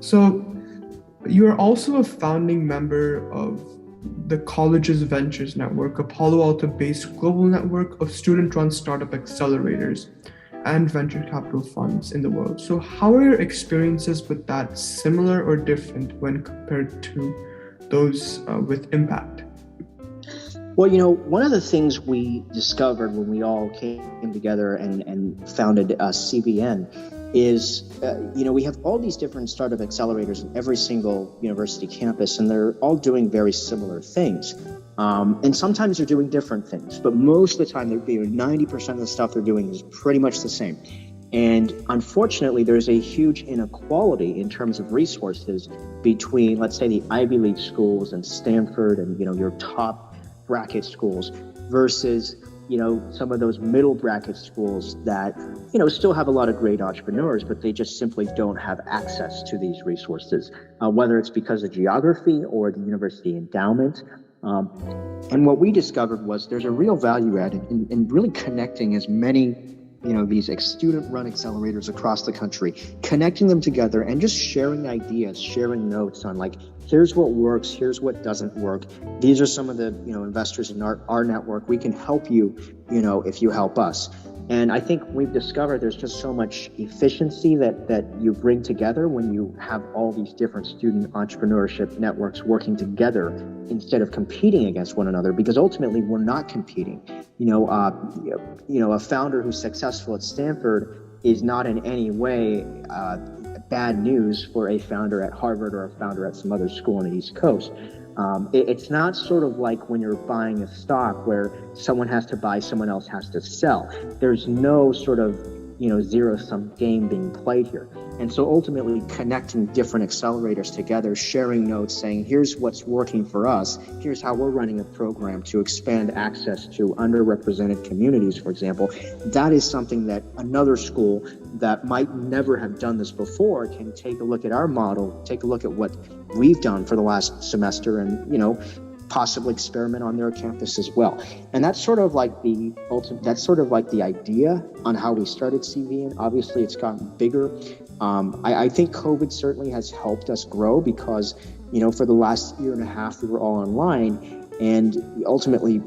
So you're also a founding member of the college's Ventures Network, a Palo Alto-based global network of student-run startup accelerators and venture capital funds in the world. So how are your experiences with that similar or different when compared to those with impact? Well, one of the things we discovered when we all came together and founded CVN is, we have all these different startup accelerators in every single university campus, and they're all doing very similar things. And sometimes they're doing different things, but most of the time, 90% of the stuff they're doing is pretty much the same. And unfortunately, there's a huge inequality in terms of resources between, let's say, the Ivy League schools and Stanford and, your top bracket schools versus, some of those middle bracket schools that, still have a lot of great entrepreneurs, but they just simply don't have access to these resources, whether it's because of geography or the university endowment. And what we discovered was there's a real value added in really connecting as many these student-run accelerators across the country, connecting them together and just sharing ideas, sharing notes on here's what works, here's what doesn't work. These are some of the, investors in our network. We can help you, if you help us. And I think we've discovered there's just so much efficiency that you bring together when you have all these different student entrepreneurship networks working together instead of competing against one another, because ultimately we're not competing. A founder who's successful at Stanford is not in any way bad news for a founder at Harvard or a founder at some other school on the East Coast. It's not sort of like when you're buying a stock where someone has to buy, someone else has to sell. There's no sort of, zero-sum game being played here. And so ultimately connecting different accelerators together, sharing notes, saying, here's what's working for us. Here's how we're running a program to expand access to underrepresented communities, for example. That is something that another school that might never have done this before can take a look at our model, take a look at what we've done for the last semester and, possibly experiment on their campus as well. And that's sort of like the idea on how we started CVN. Obviously, it's gotten bigger. I think COVID certainly has helped us grow because, for the last year and a half, we were all online, and ultimately,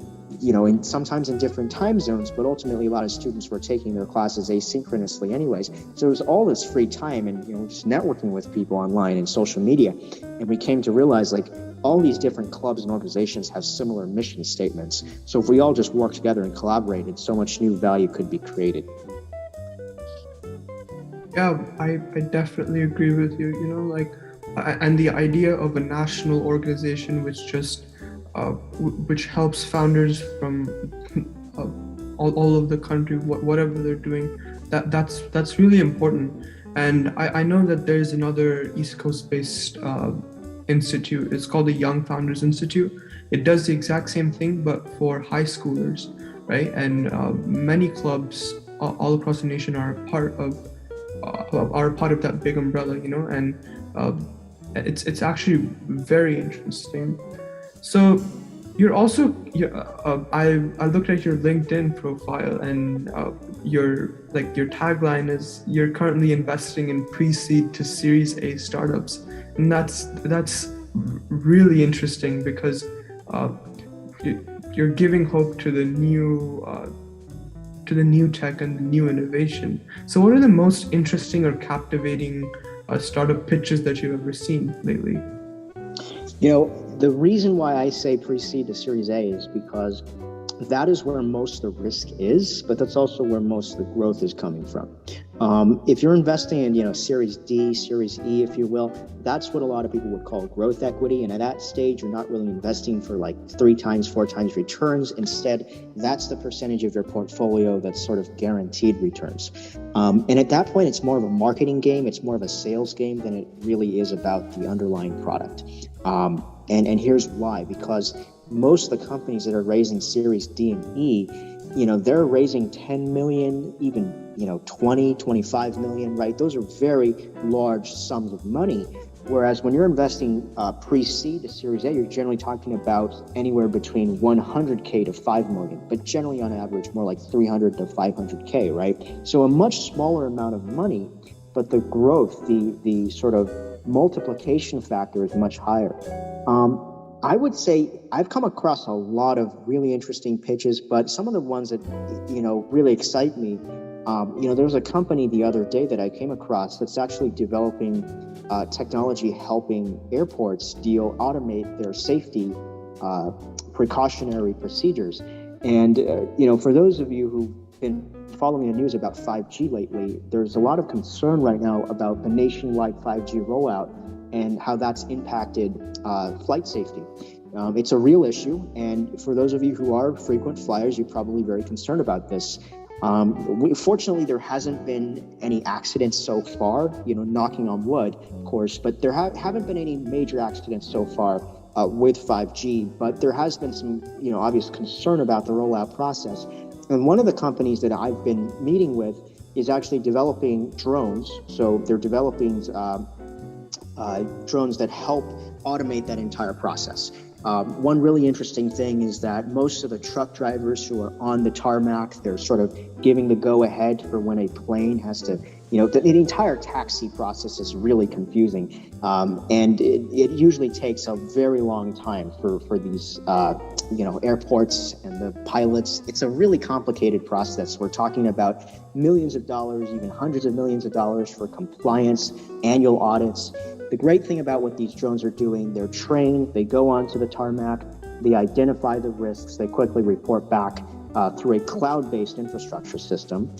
sometimes in different time zones, but ultimately a lot of students were taking their classes asynchronously anyways. So it was all this free time and, just networking with people online and social media. And we came to realize all these different clubs and organizations have similar mission statements. So if we all just worked together and collaborated, so much new value could be created. Yeah, I definitely agree with you, and the idea of a national organization which helps founders from all of the country, whatever they're doing, that's really important. And I know that there's another East Coast-based institute. It's called the Young Founders Institute. It does the exact same thing, but for high schoolers, right? And many clubs all across the nation are part of that big umbrella, and it's actually very interesting. So you're also, I looked at your LinkedIn profile, and your tagline is you're currently investing in pre-seed to Series A startups, and that's really interesting because you're giving hope to the new tech and the new innovation. So what are the most interesting or captivating startup pitches that you've ever seen lately? The reason why I say pre-seed to Series A is because that is where most of the risk is, but that's also where most of the growth is coming from. If you're investing in, Series D, Series E, if you will, that's what a lot of people would call growth equity. And at that stage, you're not really investing for 3 times, 4 times returns. Instead, that's the percentage of your portfolio that's sort of guaranteed returns. And at that point, it's more of a marketing game. It's more of a sales game than it really is about the underlying product. And here's why, because most of the companies that are raising Series D and E, they're raising 10 million, even, 20, 25 million, right? Those are very large sums of money. Whereas when you're investing pre-seed to Series A, you're generally talking about anywhere between 100K to 5 million, but generally on average more like 300 to 500K, right? So a much smaller amount of money, but the growth, the sort of multiplication factor is much higher. I would say I've come across a lot of really interesting pitches, but some of the ones that, really excite me, there was a company the other day that I came across that's actually developing technology helping airports automate their safety precautionary procedures. And, for those of you who've been following the news about 5G lately, there's a lot of concern right now about the nationwide 5G rollout and how that's impacted flight safety. It's a real issue, and for those of you who are frequent flyers, you're probably very concerned about this. Fortunately, there hasn't been any accidents so far, knocking on wood, of course, but there haven't been any major accidents so far with 5G, but there has been some, obvious concern about the rollout process. And one of the companies that I've been meeting with is actually developing drones. So they're developing drones that help automate that entire process. One really interesting thing is that most of the truck drivers who are on the tarmac, they're sort of giving the go-ahead for when a plane has to, the entire taxi process is really confusing. And it usually takes a very long time for these, airports and the pilots. It's a really complicated process. We're talking about millions of dollars, even hundreds of millions of dollars for compliance, annual audits. The great thing about what these drones are doing, they're trained, they go onto the tarmac, they identify the risks, they quickly report back through a cloud-based infrastructure system.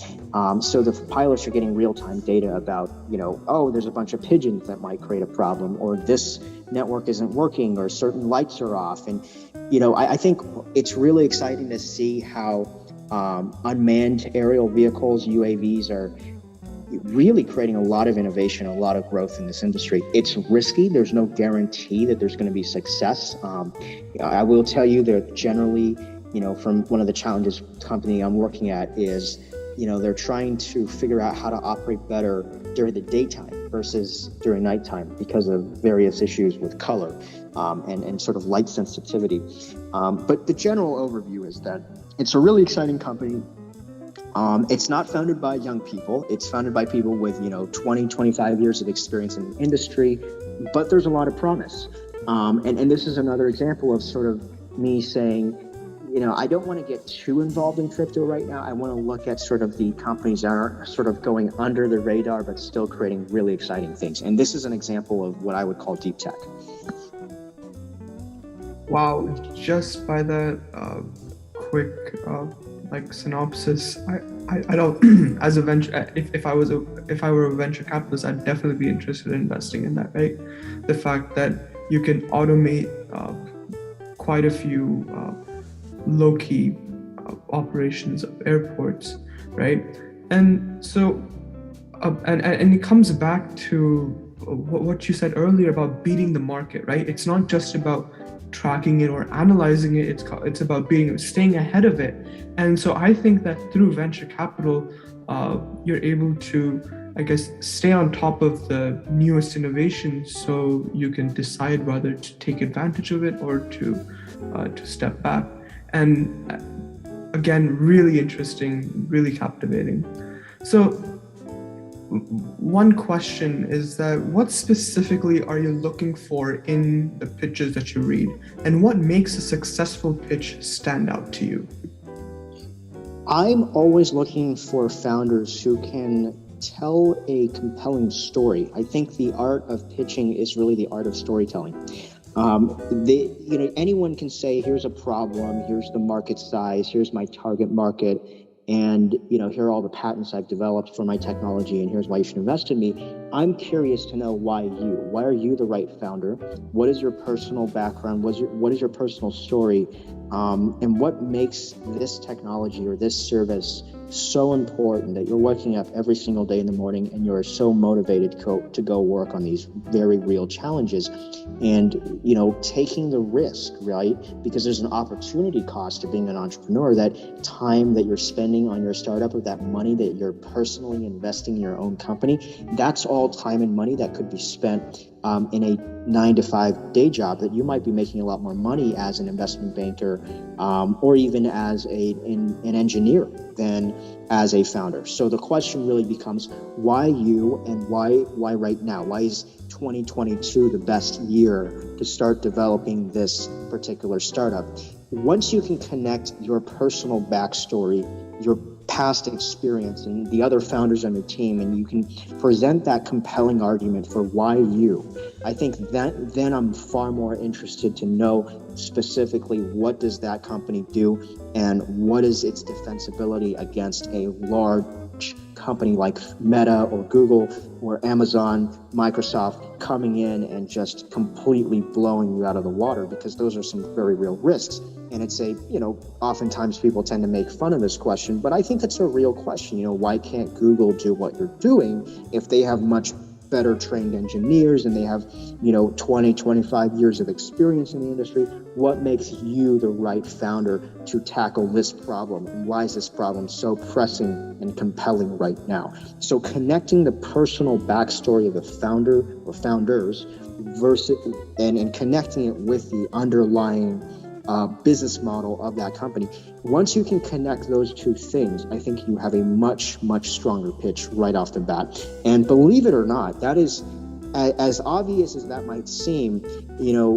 So the pilots are getting real-time data about, there's a bunch of pigeons that might create a problem, or this network isn't working, or certain lights are off. And, I think it's really exciting to see how unmanned aerial vehicles, UAVs, are really creating a lot of innovation, a lot of growth in this industry. It's risky. There's no guarantee that there's going to be success. I will tell you that generally, from one of the challenges the company I'm working at is, they're trying to figure out how to operate better during the daytime versus during nighttime because of various issues with color and sort of light sensitivity. But the general overview is that it's a really exciting company. It's not founded by young people. It's founded by people with, 20, 25 years of experience in the industry, but there's a lot of promise. And this is another example of sort of me saying, I don't want to get too involved in crypto right now. I want to look at sort of the companies that are sort of going under the radar, but still creating really exciting things. And this is an example of what I would call deep tech. Wow, just by the quick synopsis, I don't as a venture if I were a venture capitalist, I'd definitely be interested in investing in that, right? The fact that you can automate quite a few low-key operations of airports, right? And so and it comes back to what you said earlier about beating the market, right? It's not just about tracking it or analyzing it, it's about staying ahead of it. And so I think that through venture capital, you're able to, I guess, stay on top of the newest innovations, so you can decide whether to take advantage of it or to step back. And again, really interesting, really captivating. So one question is that what specifically are you looking for in the pitches that you read, and what makes a successful pitch stand out to you? I'm always looking for founders who can tell a compelling story. I think the art of pitching is really the art of storytelling. Anyone can say, here's a problem, here's the market size, here's my target market, and here are all the patents I've developed for my technology, and here's why you should invest in me. I'm curious to know why are you the right founder? What is your personal background? What is your personal story? And what makes this technology or this service so important that you're waking up every single day in the morning and you're so motivated to go work on these very real challenges and, taking the risk, right? Because there's an opportunity cost to being an entrepreneur. That time that you're spending on your startup, or that money that you're personally investing in your own company, that's all time and money that could be spent in a 9-to-5 day job that you might be making a lot more money as an investment banker or even as an engineer than as a founder. So the question really becomes, why you, and why right now? Why is 2022 the best year to start developing this particular startup? Once you can connect your personal backstory, your past experience, and the other founders on your team, and you can present that compelling argument for why you, I think that then I'm far more interested to know specifically what does that company do and what is its defensibility against a large company like Meta or Google or Amazon, Microsoft coming in and just completely blowing you out of the water, because those are some very real risks. And it's oftentimes people tend to make fun of this question, but I think it's a real question. Why can't Google do what you're doing if they have much better trained engineers and they have, 20, 25 years of experience in the industry? What makes you the right founder to tackle this problem? And why is this problem so pressing and compelling right now? So connecting the personal backstory of the founder or founders versus and connecting it with the underlying business model of that company. Once you can connect those two things, I think you have a much, much stronger pitch right off the bat. And believe it or not, that is as obvious as that might seem.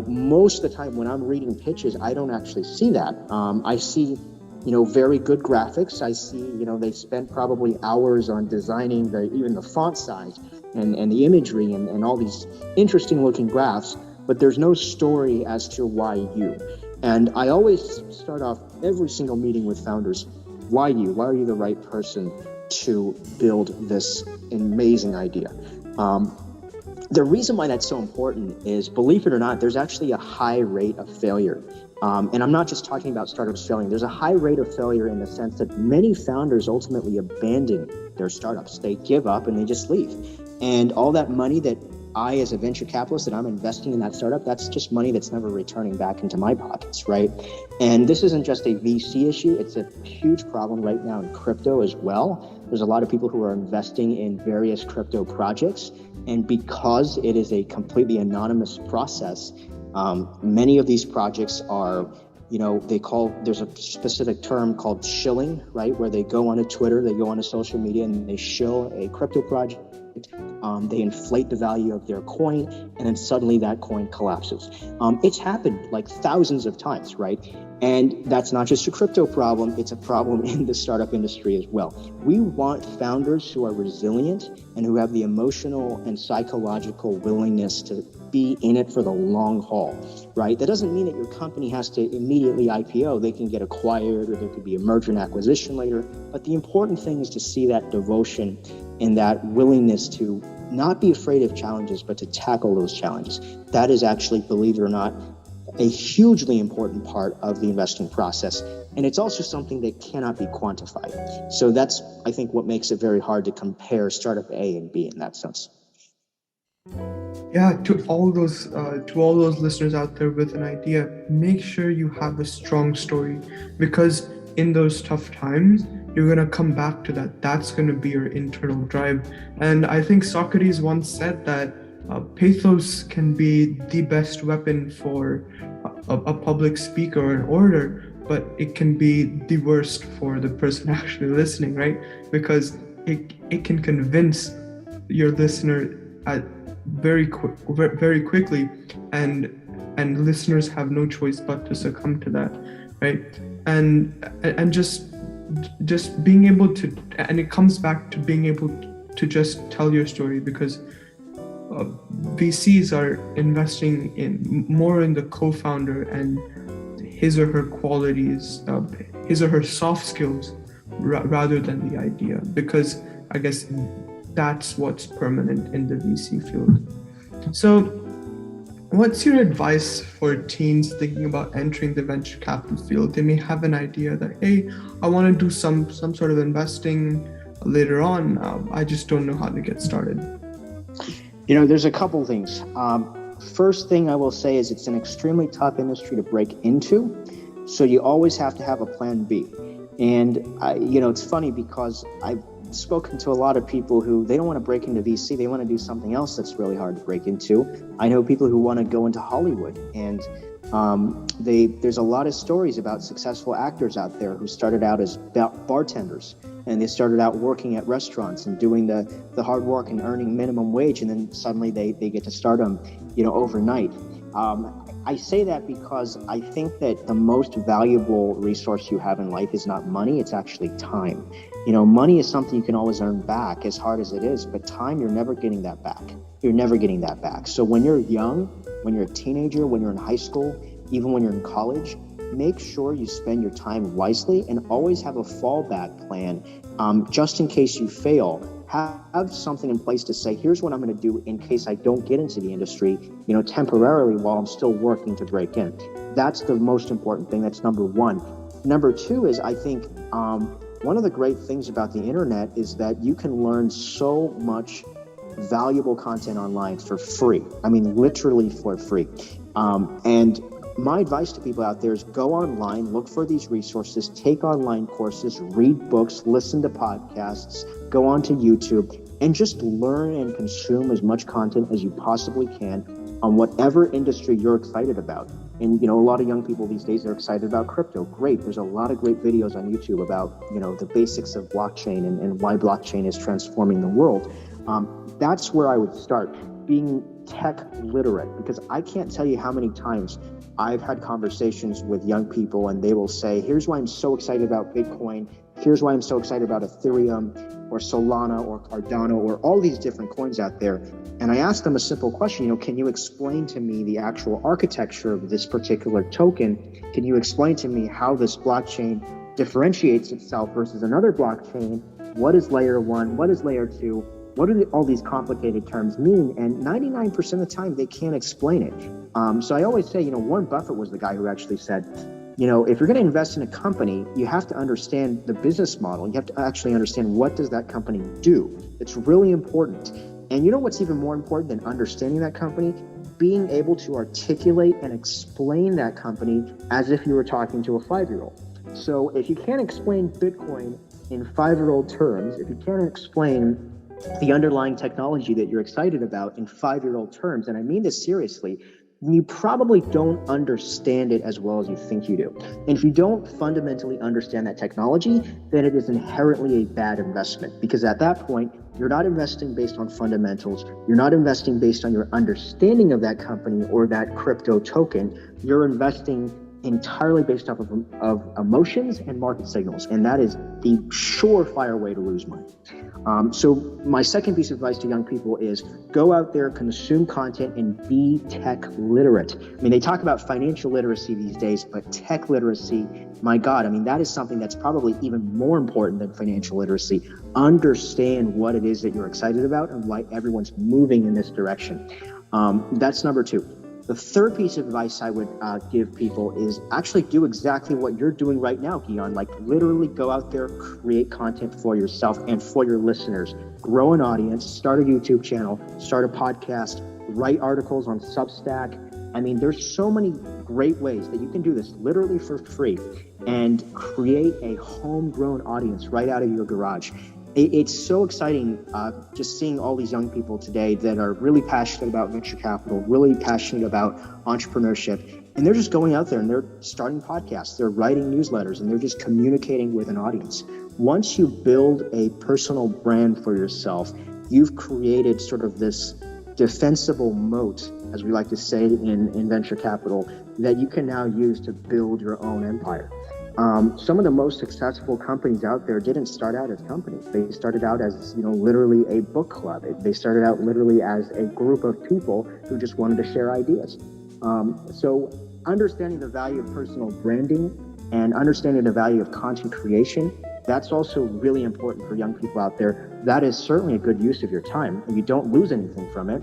Most of the time when I'm reading pitches, I don't actually see that. I see, very good graphics. I see, they spent probably hours on designing even the font size and the imagery and all these interesting looking graphs, but there's no story as to why you. And I always start off every single meeting with founders, why you? Why are you the right person to build this amazing idea? The reason why that's so important is, believe it or not, there's actually a high rate of failure. And I'm not just talking about startups failing. There's a high rate of failure in the sense that many founders ultimately abandon their startups. They give up and they just leave. And all that money that I, as a venture capitalist, that I'm investing in that startup, that's just money that's never returning back into my pockets, right? And this isn't just a VC issue. It's a huge problem right now in crypto as well. There's a lot of people who are investing in various crypto projects. And because it is a completely anonymous process, many of these projects are, there's a specific term called shilling, right? Where they go onto Twitter, they go onto social media, and they shill a crypto project. They inflate the value of their coin, and then suddenly that coin collapses. It's happened like thousands of times, right? And that's not just a crypto problem, it's a problem in the startup industry as well. We want founders who are resilient and who have the emotional and psychological willingness to be in it for the long haul, right? That doesn't mean that your company has to immediately IPO. They can get acquired, or there could be a merger and acquisition later. But the important thing is to see that devotion and that willingness to not be afraid of challenges, but to tackle those challenges. That is actually, believe it or not, a hugely important part of the investing process. And it's also something that cannot be quantified. So that's, I think, what makes it very hard to compare startup A and B in that sense. Yeah, to all those listeners out there with an idea, make sure you have a strong story, because in those tough times, you're going to come back to that. That's going to be your internal drive. And I think Socrates once said that pathos can be the best weapon for a public speaker or an orator, but it can be the worst for the person actually listening, right? Because it can convince your listener very quickly, and listeners have no choice but to succumb to that, right? And just being able to, and it comes back to being able to just tell your story, because VCs are investing more in the co-founder and his or her qualities, his or her soft skills, rather than the idea, because I guess that's what's permanent in the VC field. So What's your advice for teens thinking about entering the venture capital field? They may have an idea that, hey, I want to do some sort of investing later on. I just don't know how to get started. There's a couple things. First thing I will say is it's an extremely tough industry to break into, so you always have to have a plan B. And it's funny because I've spoken to a lot of people who they don't want to break into VC. They want to do something else that's really hard to break into. I know people who want to go into Hollywood, and there's a lot of stories about successful actors out there who started out as bartenders, and they started out working at restaurants and doing the hard work and earning minimum wage, and then suddenly they get to stardom, overnight. I say that because I think that the most valuable resource you have in life is not money, it's actually time. Money is something you can always earn back, as hard as it is, but time, you're never getting that back. You're never getting that back. So when you're young, when you're a teenager, when you're in high school, even when you're in college, make sure you spend your time wisely and always have a fallback plan. Just in case you fail, have something in place to say, here's what I'm going to do in case I don't get into the industry, temporarily while I'm still working to break in. That's the most important thing. That's number one. Number two is, I think, one of the great things about the internet is that you can learn so much valuable content online for free. I mean, literally for free. And my advice to people out there is go online, look for these resources, take online courses, read books, listen to podcasts, go onto YouTube, and just learn and consume as much content as you possibly can on whatever industry you're excited about. And, a lot of young people these days are excited about crypto. Great. There's a lot of great videos on YouTube about, the basics of blockchain and why blockchain is transforming the world. That's where I would start, being tech literate, because I can't tell you how many times I've had conversations with young people and they will say, here's why I'm so excited about Bitcoin. Here's why I'm so excited about Ethereum or Solana or Cardano or all these different coins out there. And I ask them a simple question, can you explain to me the actual architecture of this particular token? Can you explain to me how this blockchain differentiates itself versus another blockchain? What is layer one? What is layer two? What do all these complicated terms mean? And 99% of the time, they can't explain it. So I always say, Warren Buffett was the guy who actually said, if you're going to invest in a company, you have to understand the business model. You have to actually understand, what does that company do? It's really important. And what's even more important than understanding that company? Being able to articulate and explain that company as if you were talking to a 5-year-old. So if you can't explain Bitcoin in 5-year-old terms, if you can't explain the underlying technology that you're excited about in 5-year-old terms, and I mean this seriously, you probably don't understand it as well as you think you do. And if you don't fundamentally understand that technology, then it is inherently a bad investment, because at that point, you're not investing based on fundamentals. You're not investing based on your understanding of that company or that crypto token. You're investing entirely based off of emotions and market signals. And that is the surefire way to lose money. So my second piece of advice to young people is go out there, consume content, and be tech literate. I mean, they talk about financial literacy these days, but tech literacy, my God, I mean, that is something that's probably even more important than financial literacy. Understand what it is that you're excited about and why everyone's moving in this direction. That's number two. The third piece of advice I would give people is actually do exactly what you're doing right now, Guion. Like literally go out there, create content for yourself and for your listeners. Grow an audience, start a YouTube channel, start a podcast, write articles on Substack. I mean, there's so many great ways that you can do this literally for free and create a homegrown audience right out of your garage. It's so exciting just seeing all these young people today that are really passionate about venture capital, really passionate about entrepreneurship, and they're just going out there and they're starting podcasts, they're writing newsletters, and they're just communicating with an audience. Once you build a personal brand for yourself, you've created sort of this defensible moat, as we like to say in venture capital, that you can now use to build your own empire. Some of the most successful companies out there didn't start out as companies. They started out as, literally a book club. They started out literally as a group of people who just wanted to share ideas. So understanding the value of personal branding and understanding the value of content creation, that's also really important for young people out there. That is certainly a good use of your time. You don't lose anything from it.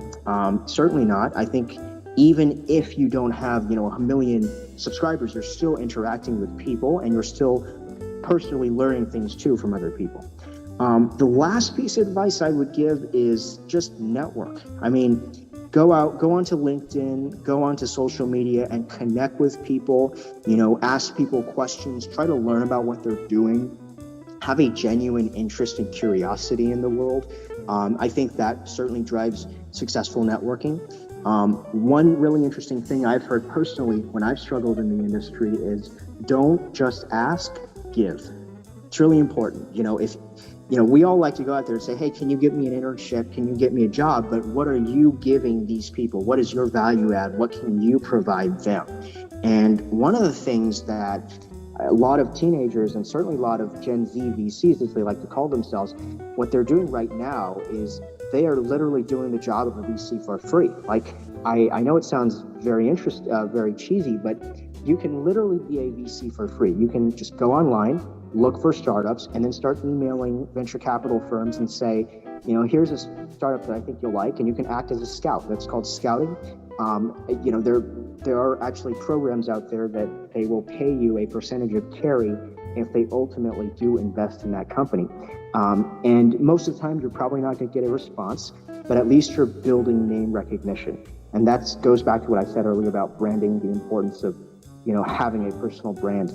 Certainly not. I think even if you don't have, a million subscribers, you're still interacting with people and you're still personally learning things too from other people. The last piece of advice I would give is just network. I mean, go onto LinkedIn, go onto social media and connect with people, ask people questions, try to learn about what they're doing, have a genuine interest and curiosity in the world. I think that certainly drives successful networking. One really interesting thing I've heard personally when I've struggled in the industry is don't just ask, give. It's really important. If we all like to go out there and say, hey, can you get me an internship? Can you get me a job? But what are you giving these people? What is your value add? What can you provide them? And one of the things that a lot of teenagers and certainly a lot of Gen Z VCs, as they like to call themselves, what they're doing right now is they are literally doing the job of a VC for free. Like, I know it sounds very very cheesy, but you can literally be a VC for free. You can just go online, look for startups, and then start emailing venture capital firms and say, here's a startup that I think you'll like, and you can act as a scout. That's called scouting. There are actually programs out there that they will pay you a percentage of carry if they ultimately do invest in that company. And most of the time, you're probably not going to get a response, but at least you're building name recognition. And that goes back to what I said earlier about branding, the importance of, having a personal brand.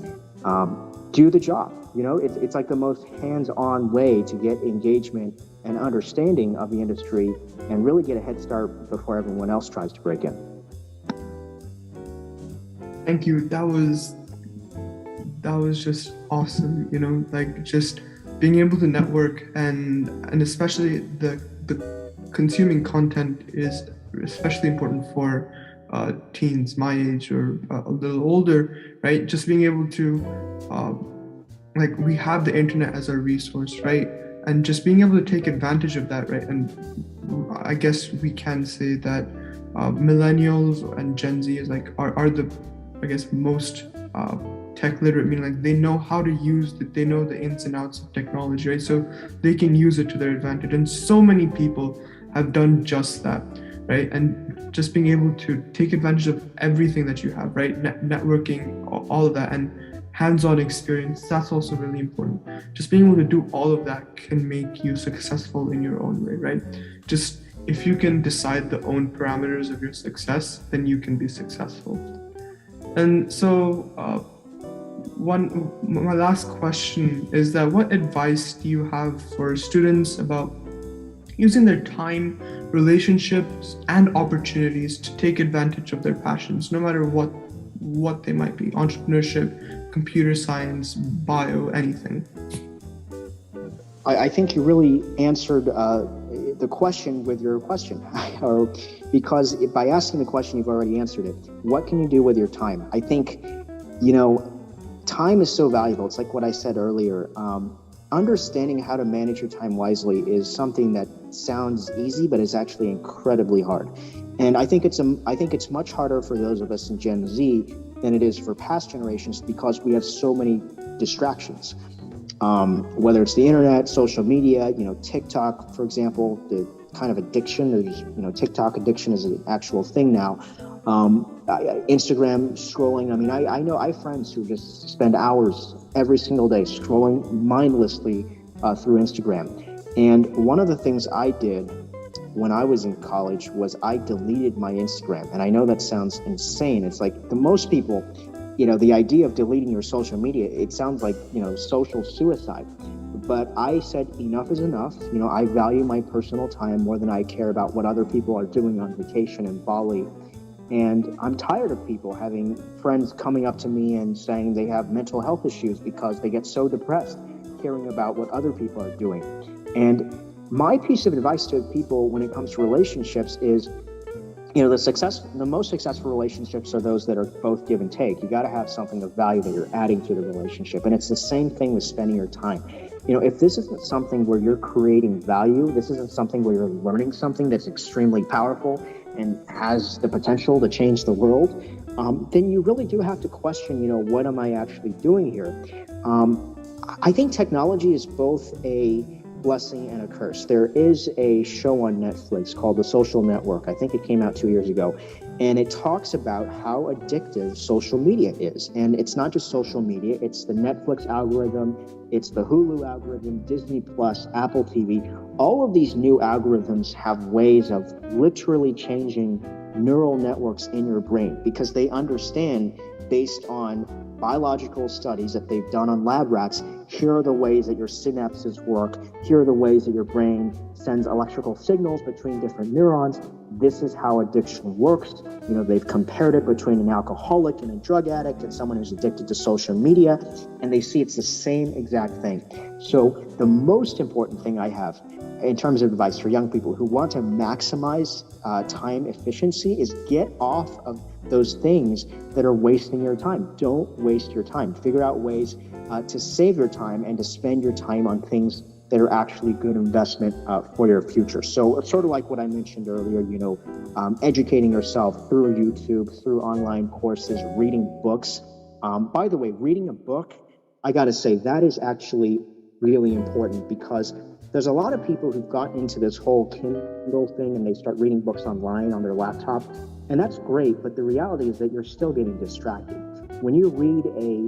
Do the job. It's like the most hands-on way to get engagement and understanding of the industry and really get a head start before everyone else tries to break in. Thank you. That was just awesome. Like just being able to network and especially the consuming content is especially important for teens my age or a little older, right? Just being able to we have the internet as our resource, right? And just being able to take advantage of that, right? And I guess we can say that millennials and Gen Z is are the, I guess, most tech literate, meaning they know how to use it, they know the ins and outs of technology, right? So they can use it to their advantage. And so many people have done just that, right? And just being able to take advantage of everything that you have, right? Networking, all of that, and hands-on experience, that's also really important. Just being able to do all of that can make you successful in your own way, right? Just if you can decide the own parameters of your success, then you can be successful. And so my last question is that what advice do you have for students about using their time, relationships, and opportunities to take advantage of their passions, no matter what they might be: entrepreneurship, computer science, bio, anything? I think you really answered the question with your question, because by asking the question, you've already answered it. What can you do with your time? I think, time is so valuable. It's like what I said earlier. Understanding how to manage your time wisely is something that sounds easy, but is actually incredibly hard. And I think it's much harder for those of us in Gen Z than it is for past generations because we have so many distractions. Whether it's the internet, social media, TikTok, for example, the kind of addiction. There's, TikTok addiction is an actual thing now. Instagram scrolling. I mean, I know I have friends who just spend hours every single day scrolling mindlessly through Instagram. And one of the things I did when I was in college was I deleted my Instagram. And I know that sounds insane. It's like most people, the idea of deleting your social media, it sounds like, social suicide. But I said enough is enough. I value my personal time more than I care about what other people are doing on vacation in Bali. And I'm tired of people having friends coming up to me and saying they have mental health issues because they get so depressed caring about what other people are doing. And my piece of advice to people when it comes to relationships is, the most successful relationships are those that are both give and take. You got to have something of value that you're adding to the relationship. And it's the same thing with spending your time. If this isn't something where you're creating value, this isn't something where you're learning something that's extremely powerful and has the potential to change the world, then you really do have to question, what am I actually doing here? I think technology is both a blessing and a curse. There is a show on Netflix called The Social Network. I think it came out 2 years ago. And it talks about how addictive social media is. And it's not just social media, it's the Netflix algorithm, it's the Hulu algorithm, Disney Plus, Apple TV. All of these new algorithms have ways of literally changing neural networks in your brain because they understand, based on biological studies that they've done on lab rats, here are the ways that your synapses work, here are the ways that your brain sends electrical signals between different neurons. This is how addiction works. They've compared it between an alcoholic and a drug addict and someone who's addicted to social media, and they see it's the same exact thing. So the most important thing I have in terms of advice for young people who want to maximize time efficiency is get off of those things that are wasting your time. Don't waste your time. Figure out ways to save your time and to spend your time on things that are actually good investment for your future. So it's sort of like what I mentioned earlier, educating yourself through YouTube, through online courses, reading books. By the way, reading a book, I got to say, that is actually really important because there's a lot of people who've gotten into this whole Kindle thing and they start reading books online on their laptop. And that's great, but the reality is that you're still getting distracted. When you read a,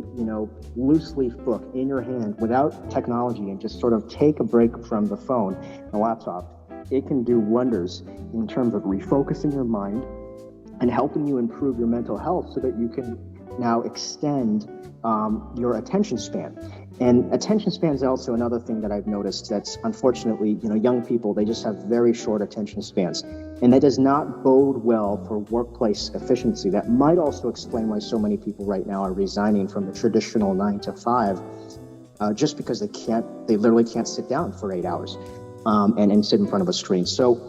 loose leaf book in your hand without technology and just sort of take a break from the phone and the laptop, it can do wonders in terms of refocusing your mind and helping you improve your mental health so that you can now extend your attention span. And attention span is also another thing that I've noticed that's unfortunately, young people, they just have very short attention spans. And that does not bode well for workplace efficiency. That might also explain why so many people right now are resigning from the traditional 9 to 5, just because they literally can't sit down for 8 hours and sit in front of a screen. So,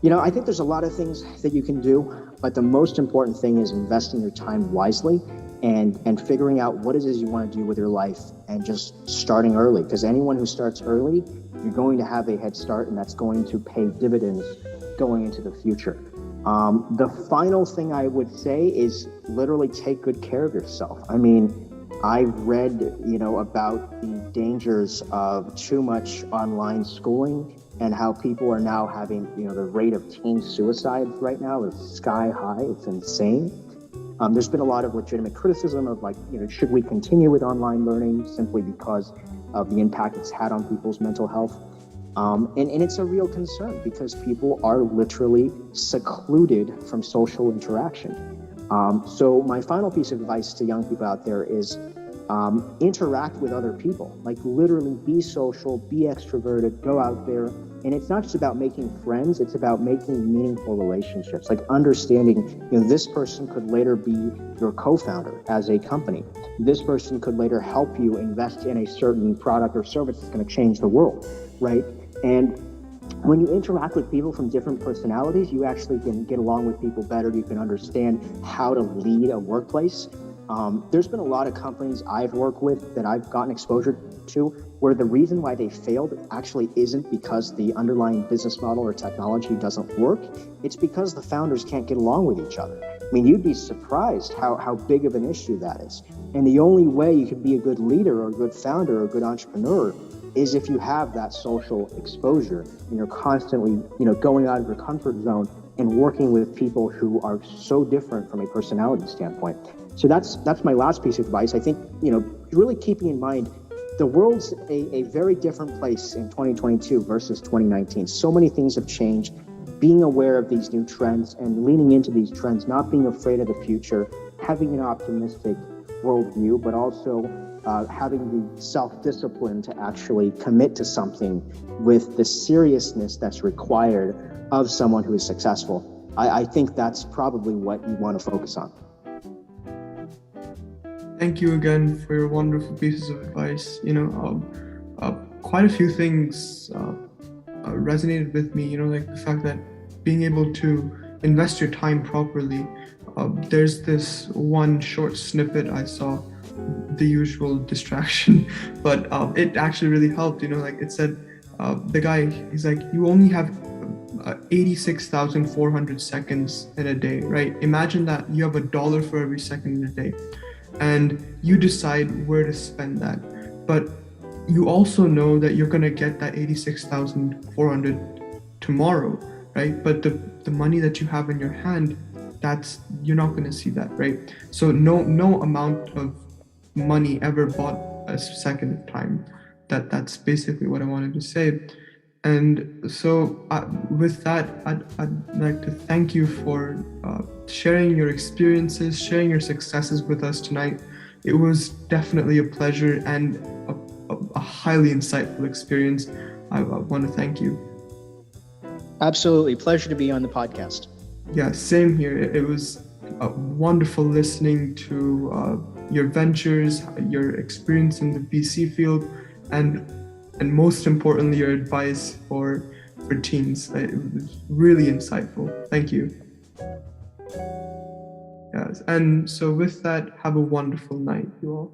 I think there's a lot of things that you can do, but the most important thing is investing your time wisely and figuring out what it is you want to do with your life and just starting early. Because anyone who starts early, you're going to have a head start, and that's going to pay dividends going into the future. The final thing I would say is literally take good care of yourself. I mean, I've read, about the dangers of too much online schooling and how people are now having, the rate of teen suicides right now is sky high. It's insane. There's been a lot of legitimate criticism of should we continue with online learning simply because of the impact it's had on people's mental health? And it's a real concern because people are literally secluded from social interaction. So my final piece of advice to young people out there is interact with other people, literally be social, be extroverted, go out there. And it's not just about making friends, it's about making meaningful relationships, understanding, this person could later be your co-founder as a company. This person could later help you invest in a certain product or service that's going to change the world, right? And when you interact with people from different personalities, you actually can get along with people better. You can understand how to lead a workplace. There's been a lot of companies I've worked with that I've gotten exposure to where the reason why they failed actually isn't because the underlying business model or technology doesn't work. It's because the founders can't get along with each other. I mean, you'd be surprised how big of an issue that is. And the only way you can be a good leader or a good founder or a good entrepreneur is if you have that social exposure and you're constantly, going out of your comfort zone and working with people who are so different from a personality standpoint. So that's my last piece of advice. I think, really keeping in mind the world's a very different place in 2022 versus 2019. So many things have changed. Being aware of these new trends and leaning into these trends, not being afraid of the future, having an optimistic worldview, but also having the self-discipline to actually commit to something with the seriousness that's required of someone who is successful. I think that's probably what you want to focus on. Thank you again for your wonderful pieces of advice. Quite a few things resonated with me, the fact that being able to invest your time properly. There's this one short snippet I saw, the usual distraction, but it actually really helped. It said, the guy, he's like, you only have 86,400 seconds in a day, right? Imagine that you have $1 for every second in a day, and you decide where to spend that. But you also know that you're going to get that 86,400 tomorrow, right? But the money that you have in your hand, that's, you're not going to see that, right? So no amount of money ever bought a second of time. That's basically what I wanted to say. And so with that, I'd like to thank you for sharing your experiences, sharing your successes with us tonight. It was definitely a pleasure and a highly insightful experience. I want to thank you. Absolutely. Pleasure to be on the podcast. Yeah, same here. It was wonderful listening to your ventures, your experience in the VC field, and most importantly, your advice for teens. It was really insightful. Thank you. Yes, and so with that, have a wonderful night, you all.